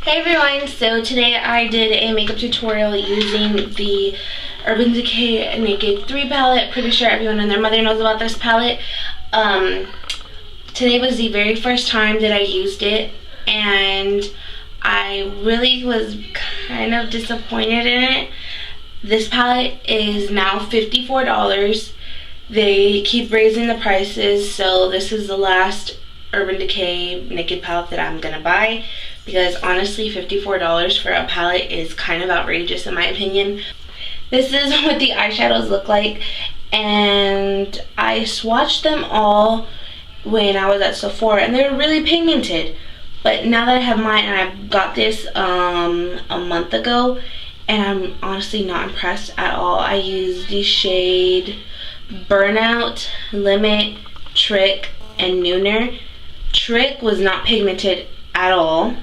Hey everyone, so today I did a makeup tutorial using the Urban Decay Naked 3 palette. Pretty sure everyone and their mother knows about this palette. Today was the very first time that I used it, and I really was kind of disappointed in it. This palette is now $54. They keep raising the prices, so this is the last Urban Decay Naked palette that I'm gonna buy, because honestly $54 for a palette is kind of outrageous in my opinion. This is what the eyeshadows look like, and I swatched them all when I was at Sephora and they were really pigmented. But now that I have mine, and I got this a month ago, and I'm honestly not impressed at all. I used the shade Burnout, Limit, Trick, and Nooner. Trick was not pigmented at all.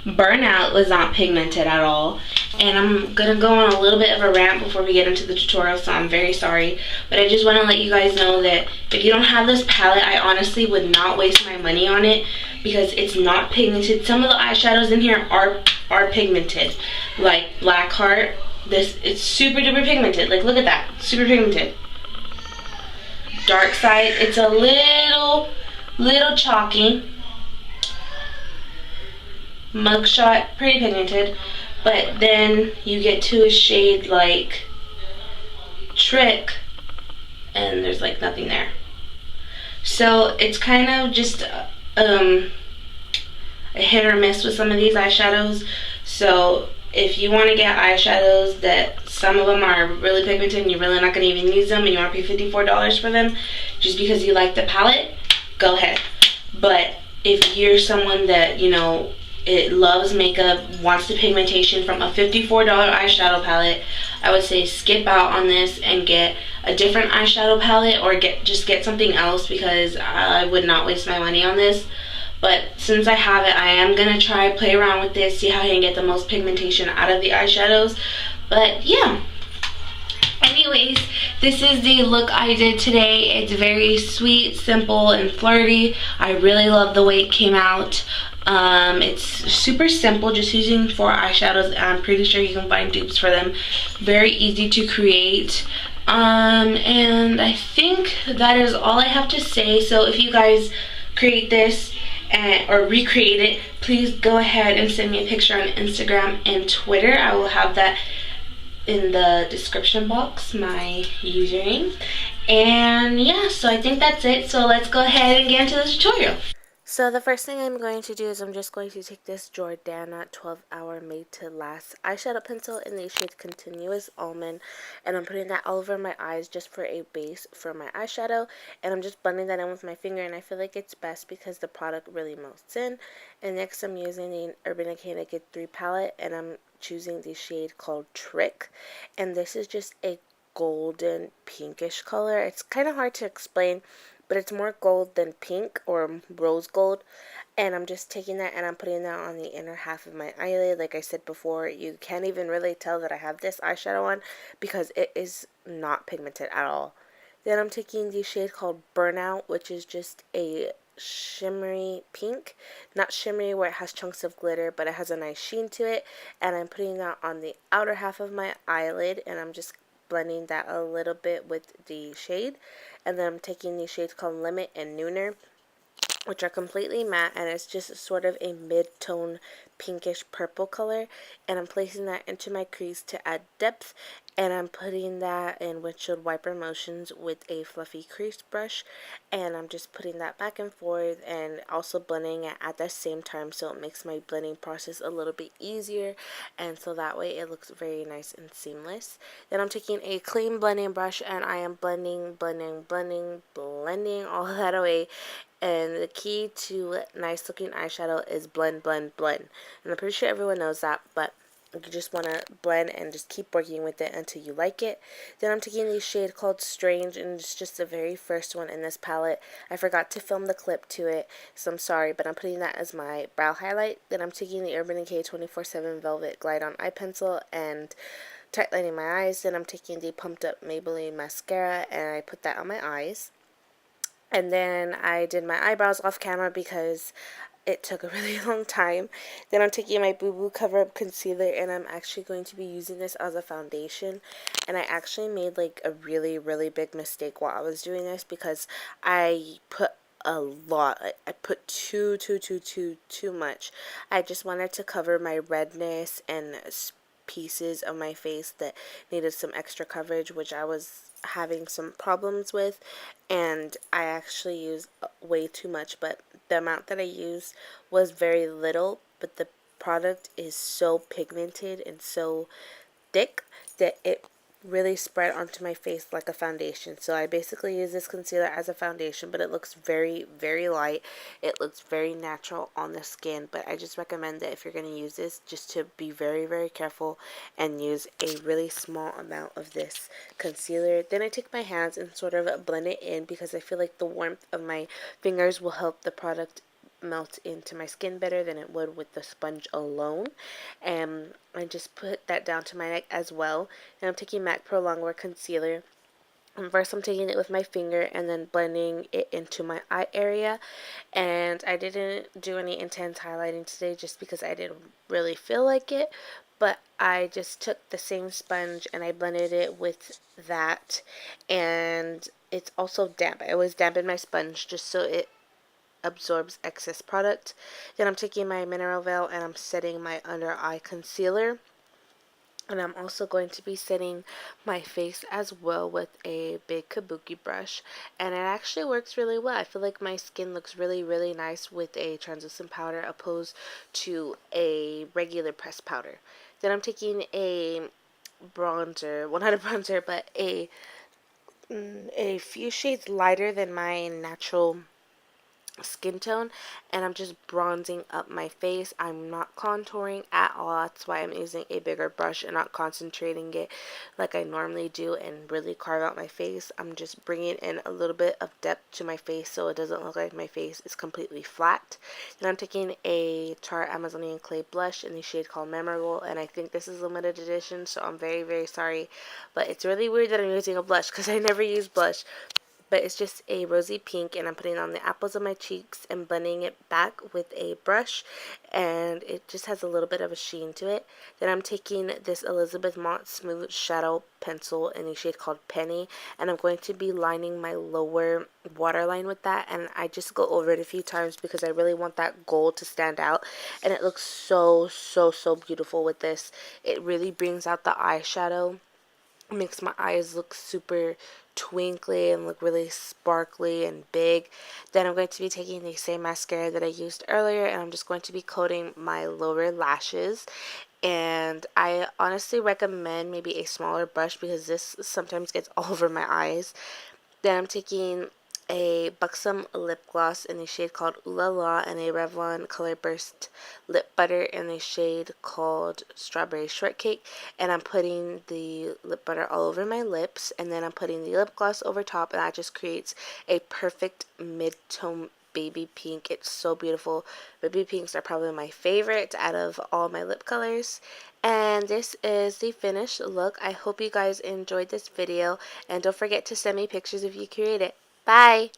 Burnout was not pigmented at all. And I'm gonna go on a little bit of a rant before we get into the tutorial, so I'm very sorry. But I just want to let you guys know that if you don't have this palette, I honestly would not waste my money on it, because it's not pigmented. Some of the eyeshadows in here are pigmented, like Blackheart. It's super duper pigmented. Like, look at that, super pigmented. Dark Side, it's a little chalky. Mugshot, pretty pigmented. But then you get to a shade like Trick, and there's like nothing there. So it's kind of just a hit or miss with some of these eyeshadows. So if you want to get eyeshadows that some of them are really pigmented and you're really not going to even use them, and you want to pay $54 for them just because you like the palette, go ahead. But if you're someone that, you know, it loves makeup, wants the pigmentation from a $54 eyeshadow palette, I would say skip out on this and get a different eyeshadow palette, or just get something else, because I would not waste my money on this. But since I have it, I am going to play around with this, see how I can get the most pigmentation out of the eyeshadows. But yeah. Anyways, this is the look I did today. It's very sweet, simple, and flirty. I really love the way it came out. It's super simple, just using 4 eyeshadows. I'm pretty sure you can find dupes for them. Very easy to create. And I think that is all I have to say. So if you guys create this or recreate it, please go ahead and send me a picture on Instagram and Twitter. I will have that in the description box, my username. And yeah, so I think that's it. So let's go ahead and get into the tutorial. So the first thing I'm going to do is I'm just going to take this Jordana 12-hour Made to Last eyeshadow pencil in the shade Continuous Almond, and I'm putting that all over my eyes just for a base for my eyeshadow, and I'm just blending that in with my finger, and I feel like it's best because the product really melts in. And next I'm using the Urban Decay Naked 3 palette, and I'm choosing the shade called Trick, and this is just a golden pinkish color. It's kind of hard to explain, but it's more gold than pink or rose gold. And I'm just taking that and I'm putting that on the inner half of my eyelid. Like I said before, you can't even really tell that I have this eyeshadow on because it is not pigmented at all. Then I'm taking the shade called Burnout, which is just a shimmery pink. Not shimmery where it has chunks of glitter, but it has a nice sheen to it. And I'm putting that on the outer half of my eyelid, and I'm just blending that a little bit with the shade. And then I'm taking these shades called Limit and Nooner, which are completely matte, and it's just sort of a mid-tone pinkish purple color, and I'm placing that into my crease to add depth. And I'm putting that in windshield wiper motions with a fluffy crease brush, and I'm just putting that back and forth and also blending it at the same time, so it makes my blending process a little bit easier, and so that way it looks very nice and seamless. Then I'm taking a clean blending brush and I am blending all that away. And the key to nice looking eyeshadow is blend, blend, blend. And I'm pretty sure everyone knows that, but you just want to blend and just keep working with it until you like it. Then I'm taking the shade called Strange, and it's just the very first one in this palette. I forgot to film the clip to it, so I'm sorry, but I'm putting that as my brow highlight. Then I'm taking the Urban Decay 24/7 Velvet Glide On Eye Pencil and tightening my eyes. Then I'm taking the Pumped Up Maybelline Mascara, and I put that on my eyes. And then I did my eyebrows off camera because it took a really long time. Then I'm taking my Boo Boo Cover Up Concealer, and I'm actually going to be using this as a foundation. And I actually made like a really, really big mistake while I was doing this, because I put a lot. I put too much. I just wanted to cover my redness and pieces of my face that needed some extra coverage, which I was having some problems with, and I actually used way too much. But the amount that I used was very little, but the product is so pigmented and so thick that it really spread onto my face like a foundation. So I basically use this concealer as a foundation, but it looks very, very light. It looks very natural on the skin, but I just recommend that if you're going to use this, just to be very, very careful and use a really small amount of this concealer. Then I take my hands and sort of blend it in, because I feel like the warmth of my fingers will help the product melt into my skin better than it would with the sponge alone. And I just put that down to my neck as well. And I'm taking MAC Prolong Concealer. And first I'm taking it with my finger and then blending it into my eye area. And I didn't do any intense highlighting today just because I didn't really feel like it. But I just took the same sponge and I blended it with that. And it's also damp. I always dampen my sponge just so it absorbs excess product. Then I'm taking my mineral veil and I'm setting my under eye concealer. And I'm also going to be setting my face as well with a big kabuki brush. And it actually works really well. I feel like my skin looks really, really nice with a translucent powder opposed to a regular pressed powder. Then I'm taking a bronzer, well, not a bronzer, but a few shades lighter than my natural skin tone, and I'm just bronzing up my face. I'm not contouring at all. That's why I'm using a bigger brush and not concentrating it like I normally do and really carve out my face. I'm just bringing in a little bit of depth to my face so it doesn't look like my face is completely flat. Then I'm taking a Tarte Amazonian Clay blush in the shade called Memorable, and I think this is limited edition, so I'm very, very sorry, but it's really weird that I'm using a blush because I never use blush. But it's just a rosy pink, and I'm putting it on the apples of my cheeks and blending it back with a brush, and it just has a little bit of a sheen to it. Then I'm taking this Elizabeth Mott Smooth shadow pencil in a shade called Penny, and I'm going to be lining my lower waterline with that, and I just go over it a few times because I really want that gold to stand out, and it looks so, so, so beautiful with this. It really brings out the eyeshadow, makes my eyes look super twinkly and look really sparkly and big. Then I'm going to be taking the same mascara that I used earlier, and I'm just going to be coating my lower lashes. And I honestly recommend maybe a smaller brush because this sometimes gets all over my eyes. Then I'm taking a Buxom lip gloss in a shade called Ooh La La and a Revlon Color Burst lip butter in a shade called Strawberry Shortcake. And I'm putting the lip butter all over my lips, and then I'm putting the lip gloss over top, and that just creates a perfect mid-tone baby pink. It's so beautiful. Baby pinks are probably my favorite out of all my lip colors. And this is the finished look. I hope you guys enjoyed this video, and don't forget to send me pictures if you create it. Bye!